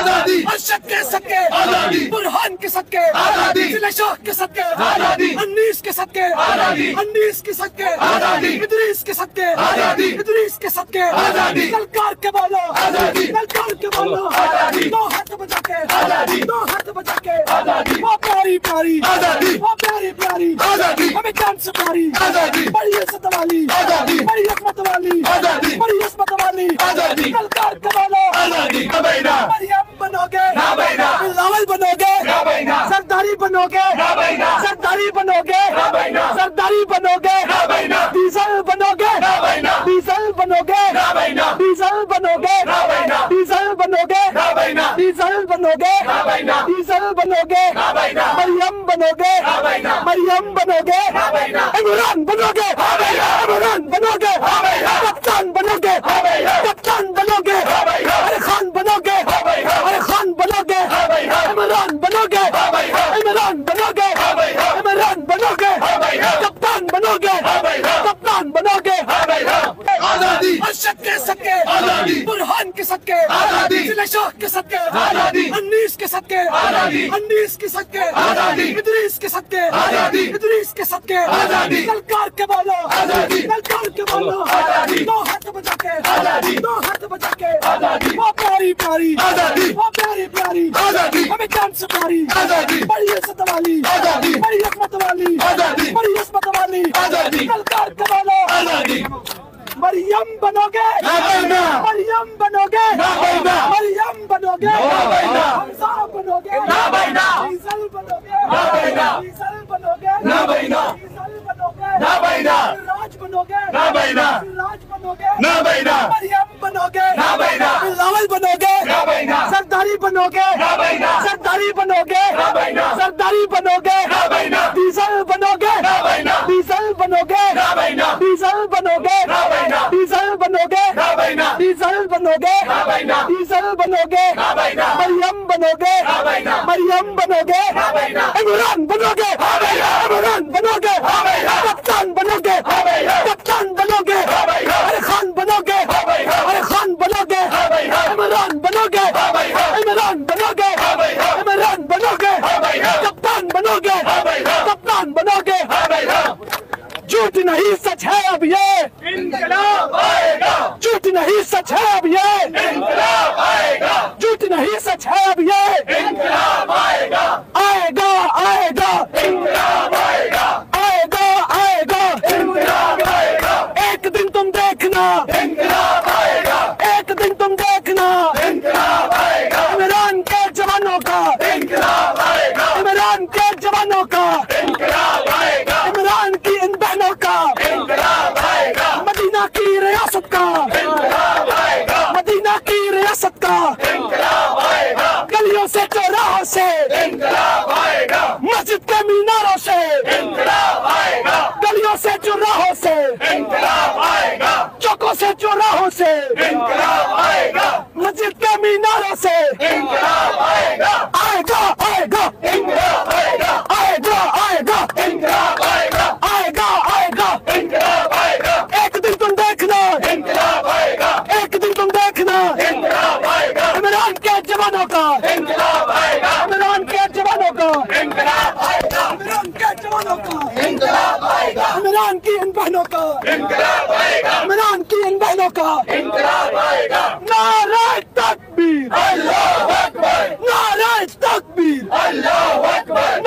आजादी, अरशद के सदके आजादी, बुरहान के सदके आजादी, शाह के सदके आजादी, अनीस के सदके आजादी, अनीस के सदके आजादी, इदरीस के सदके आजादी, इदरीस के सदके आजादी, ललकार के बोलो आजादी, ललकार के बोलो आजादी, दो हाथ बजा के आजादी, दो हाथ बजा के आजादी, वो प्यारी प्यारी आजादी, वो प्यारी प्यारी आजादी, हमें जान से प्यारी आजादी, बड़ी इज्जत वाली आजादी, बड़ी अजमत वाली आजादी, बड़ी इज्जत वाली आजादी, ललकार के बोलो आजादी, ना बैना, मरियम बनोगे ना बैना, बिलावल बनोगे ना बैना, सरदारी बनोगे ना बैना, सरदारी बनोगे ना बैना, सरदारी बनोगे ना बैना, डीजल बनोगे ना बैना, डीजल बनोगे ना बैना, डीजल बनोगे ना बैना, डीजल बनोगे ना बैना, डीजल बनोगे ना बैना, डीजल बनोगे ना बैना, मरियम बनोगे ना बैना, मरियम बनोगे ना बैना, इमरान बनोगे हाँ भैया, इमरान बनोगे हाँ भैया, कप्तान बनोगे हाँ भैया, कप्तान बनोगे हाँ भैया, अरे खान बनोगे हाँ भैया, अरे खान बनोगे हाँ भैया, इमरान बनोगे हाँ भैया, इमरान बनोगे हाँ भैया, इमरान बनोगे हाँ भैया, कप्तान बनोगे हाँ भैया, कप्तान बनोगे हाँ भैया, आजादी, अरशद के सदके आजादी, बुरहान के सदके आजादी, शाह के सदके आजादी, अनीस के सदके आजादी, अनीस के सदके आजादी, इदरीस के सदके आजादी, इदरीस के सदके आजादी, ललकार के बोलो आजादी, ललकार के बोलो आजादी, दो हाथ बजा के आजादी, दो हाथ बजा के आजादी, वो प्यारी प्यारी आजादी, वो प्यारी प्यारी आजादी, हमें जान से प्यारी आजादी, बड़ी इज्जत वाली आजादी, बड़ी अजमत वाली आजादी, बड़ी इज्जत वाली आजादी, ललकार के बोलो आजादी, मरियम बनोगे ना बैना, मरियम बनोगे ना बैना, मरियम बनोगे ना बैना, हमजा बनोगे ना बैना, डीजल बनोगे ना बैना, डीजल बनोगे ना बैना, डीजल बनोगे ना बैना, राज बनोगे ना बैना, राज बनोगे ना बैना, मरियम बनोगे ना बैना, बिलावल बनोगे ना बैना, सरदारी बनोगे ना बैना, सरदारी बनोगे ना बैना, सरदारी बनोगे ना बैना, डीजल बनोगे ना बैना, डीजल बनोगे ना बैना, डीजल बनोगे ना बैना, डीजल बनोगे ना बैना, डीजल बनोगे ना बैना, डीजल बनोगे ना बैना, मरियम बनोगे ना बैना, मरियम बनोगे ना बैना, इमरान बनोगे हाँ भैया, इमरान बनोगे हाँ भैया, कप्तान बनोगे हाँ भैया, कप्तान बनोगे हाँ भैया, अरे खान बनोगे हाँ भैया, अरे खान बनोगे हाँ भैया, इमरान बनोगे हाँ भैया, इमरान बनोगे हाँ भैया, इमरान बनोगे हाँ भैया, कप्तान बनोगे हाँ भैया, कप्तान बनोगे हाँ भैया, झूठ नहीं सच है अब ये इंकलाब आएगा, झूठ नहीं सच है अब ये इंकलाब आएगा, झूठ नहीं सच है अब ये इंकलाब आएगा, आएगा आएगा इंकलाब आएगा, आएगा आएगा इंकलाब आएगा, एक दिन तुम देखना इंकलाब आएगा, एक दिन तुम देखना इंकलाब आएगा, इमरान के जवानों का इंकलाब आएगा, इमरान के जवानों का इंकलाब आएगा, इमरान की इन बहनों का इंकलाब आएगा, मदीना की रियासत का इंकलाब आएगा, मदीना की रियासत का इंकलाब आएगा, गलियों से चौराहों से इंकलाब आएगा, मस्जिद के मीनारों से इंकलाब आएगा, गलियों से चौराहों से इंकलाब आएगा, चौकों से चौराहों से इंकलाब आएगा, मस्जिद के मीनारों से इंकलाब आएगा, आएगा आएगा इंकलाब आएगा, आएगा आएगा इंकलाब आएगा, आएगा आएगा इंकलाब आएगा, एक दिन तुम देखना इंकलाब आएगा, एक दिन तुम देखना इंकलाब आएगा, इमरान के जवानों का इंकलाब आएगा, इमरान के जवानों का इंकलाब आएगा, इमरान के जवानों का इंकलाब आएगा, इमरान की इन बहनों का इंकलाब आएगा, इमरान की इन बहनों का इंकलाब आएगा, नारे तकबीर अल्लाहू अकबर, नारे तकबीर अल्लाहू अकबर,